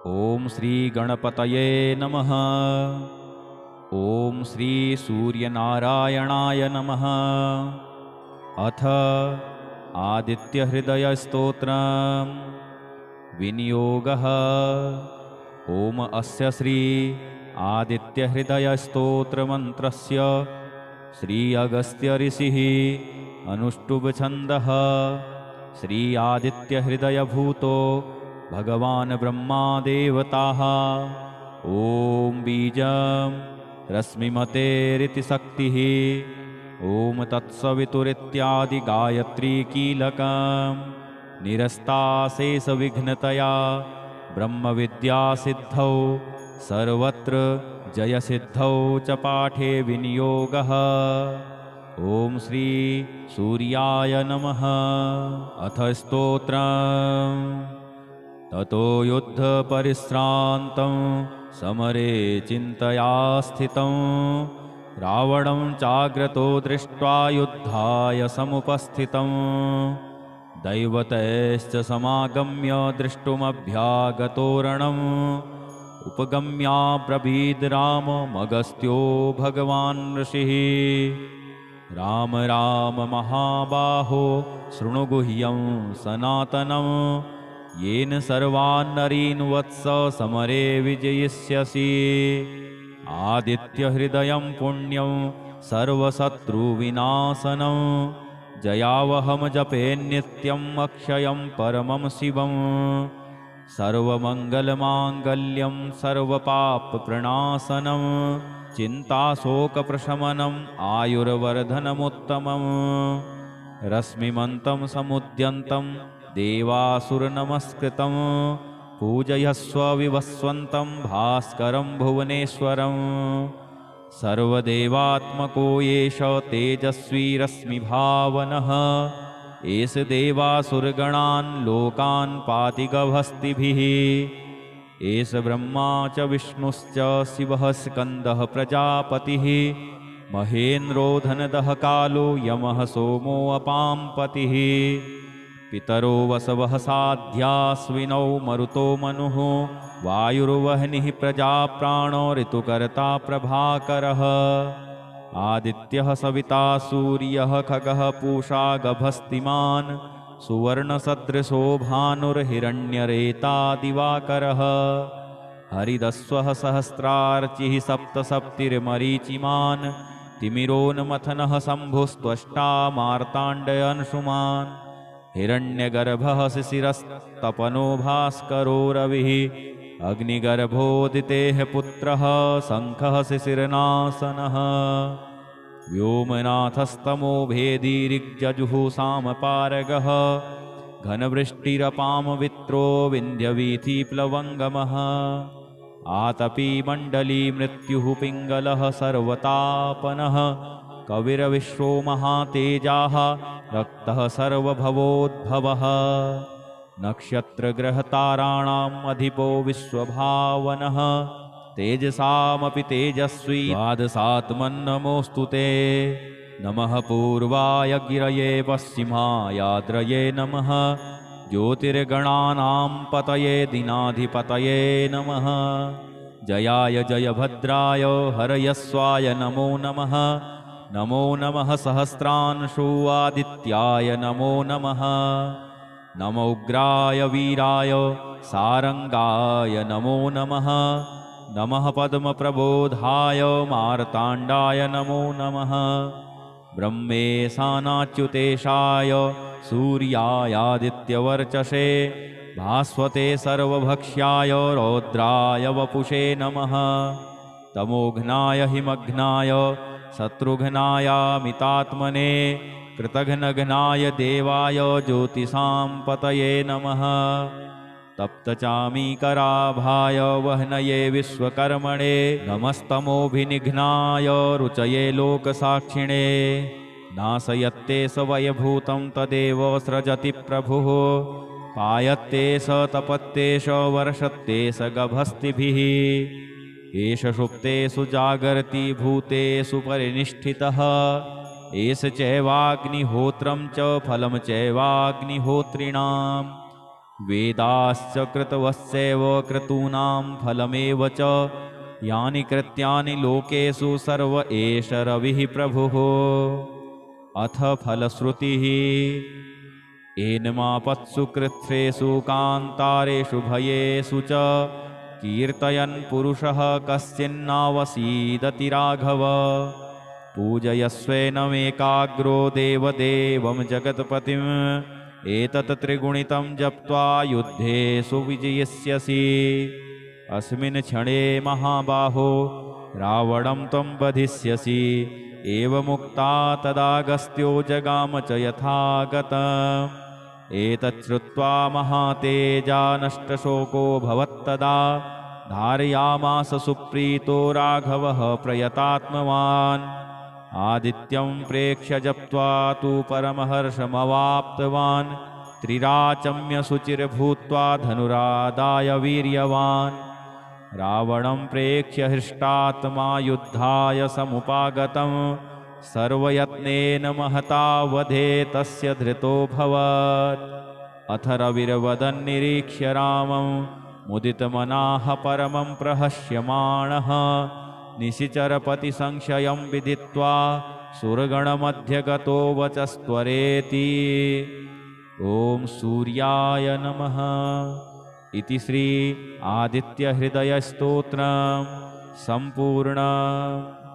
ओम श्री गणपतये नमः। ओम श्री सूर्यनारायणाय नमः। अथ आदित्यहृदयस्तोत्रम् विनियोगः। ओम अस्य श्री आदित्यहृदयस्तोत्रमन्त्रस्य श्री अगस्त्य ऋषिः अनुष्टुप्छन्दः। श्री आदित्यहृदयभूतो भगवान् ब्रह्मा देवताः। ओम बीजं रश्मिमतेरिति शक्तिः। ओम तत्सवितुरित्यादि गायत्री कीलकं निरस्ताशेषविघ्नतया ब्रह्मविद्यासिद्धौ सर्वत्र जयसिद्धौ च पाठे विनियोगः। ओम श्री सूर्याय नमः। अथ स्तोत्रम्। ततो युद्धपरिश्रान्तं समरे चिन्तया स्थितं रावणं चाग्रतो दृष्ट्वा युद्धाय समुपस्थितं दैवतैश्च समागम्य द्रष्टुमभ्यागतो रणम् उपगम्याब्रवीद् राममगस्त्यो भगवान् ऋषिः। राम राम महाबाहो शृणु गुह्यं सनातनं येन सर्वान् नरीन् वत्स समरे विजयिष्यसि। आदित्यहृदयं पुण्यं सर्वशत्रुविनाशनं जयावहं जपे नित्यम् अक्षयं परमं शिवं। सर्वमङ्गलमाङ्गल्यं सर्वपापप्रणाशनं चिन्ताशोकप्रशमनम् आयुर्वर्धनमुत्तमम्। रश्मिमन्तं समुद्यन्तं देवासुरनमस्कृतं पूजयस्व विवस्वन्तं भास्करं भुवनेश्वरं। सर्वदेवात्मको येष तेजस्वी रश्मिभावनः एष देवासुरगणान् लोकान् पाति गभस्तिभिः। एष ब्रह्मा च विष्णुश्च शिवः स्कन्दः प्रजापतिः महेन्द्रो धनदः कालो यमः सोमो अपां पतिः। पितरो वसवः साध्यास्विनौ मरुतो मनुः वायुर्वह्निः प्रजाप्राणो ऋतुकर्ता प्रभाकरः। आदित्यः सविता सूर्यः खगः पूषा गभस्तिमान् सुवर्णसदृशो भानुर्हिरण्यरेता दिवाकरः। हरिदस्वः सहस्रार्चिः सप्तसप्तिर्मरीचिमान् तिमिरोन्मथनः शम्भुस्त्वष्टा मार्ताण्डयंशुमान्। हिरण्यगर्भः शिशिरस्तपनो भास्करो रविः अग्निगर्भोदितेः पुत्रः शङ्खः शिशिरनाशनः। व्योमनाथस्तमो भेदी ऋग्जजुःसामपारगः घनवृष्टिरपामवित्रो विन्ध्यवीथिप्लवङ्गमः। आतपी मण्डली मृत्युः पिङ्गलः सर्वतापनः कविरविश्वो महातेजाः रक्तः सर्वभवोद्भवः। नक्षत्रग्रहताराणाम् अधिपो विश्वभावनः तेजसामपि तेजस्वी द्वादशात्मन्नमोऽस्तु ते। नमः पूर्वाय गिरये पश्चिमायाद्रये नमः ज्योतिर्गणानां पतये दीनाधिपतये नमः। जयाय जयभद्राय हरयस्वाय नमो नमः। नमो नमः सहस्रांशो आदित्याय नमो नमः। नमो उग्राय वीराय सारंगाय नमो नमः। नमः पद्मप्रबोधाय मार्ताण्डाय नमो नमः। ब्रह्मेशानाच्युतेशाय सूर्यायादित्यवर्चसे भास्वते सर्वभक्ष्याय रौद्राय वपुषे नमः। तमोघ्नाय हिमघ्नाय शत्रुघ्नायामितात्मने कृतघ्नघ्नाय देवाय ज्योतिषां पतये नमः। तप्तचामीकराभाय वह्नये विश्वकर्मणे नमस्तमोभिनिघ्नाय रुचये लोकसाक्षिणे। नाशयत्ते स वयभूतं तदेव सृजति प्रभुः पायत्ते स तपत्ते स वर्षत्ते स गभस्तिभिः। एष सुप्तेषु जागर्ति भूतेषु परिनिष्ठितः एष चैवाग्निहोत्रं च फलं चैवाग्निहोत्रिणाम्। वेदाश्च कृतवस्यैव क्रतूनां फलमेव च यानि कृत्यानि लोकेषु सर्व एष रविः प्रभुः। अथ फलश्रुतिः। एनमापत्सु कृत्स्नेषु कान्तारेषु भयेषु च कीर्तयन् पुरुषः कश्चिन्नावसीदति राघव। पूजयस्वेनमेकाग्रो देवदेवं जगत्पतिम् एतत् त्रिगुणितं जप्त्वा युद्धेषु विजयिष्यसि। अस्मिन् क्षणे महाबाहो रावणं त्वं वधिष्यसि। एवमुक्ता तदागस्त्यो जगाम च यथागतम्। एतच्छ्रुत्वा महातेजा नष्टशोको भवत्तदा धारयामास सुप्रीतो राघवः प्रयतात्मवान्। आदित्यं प्रेक्ष्य जप्त्वा तु परमहर्षमवाप्तवान्। त्रिराचम्य शुचिर्भूत्वा धनुरादाय वीर्यवान्। रावणं प्रेक्ष्य हृष्टात्मा युद्धाय समुपागतं। सर्वयत्नेन महता वधे तस्य धृतोऽभवत्। अथ रविर्वदन्निरीक्ष्य रामं मुदितमनाः परमं प्रहस्यमाणः। निशिचरपतिसंशयं विदित्वा सुरगणमध्यगतो वचस्त्वरेति। ॐ सूर्याय नमः। इति श्री आदित्यहृदयस्तोत्रं सम्पूर्णम्।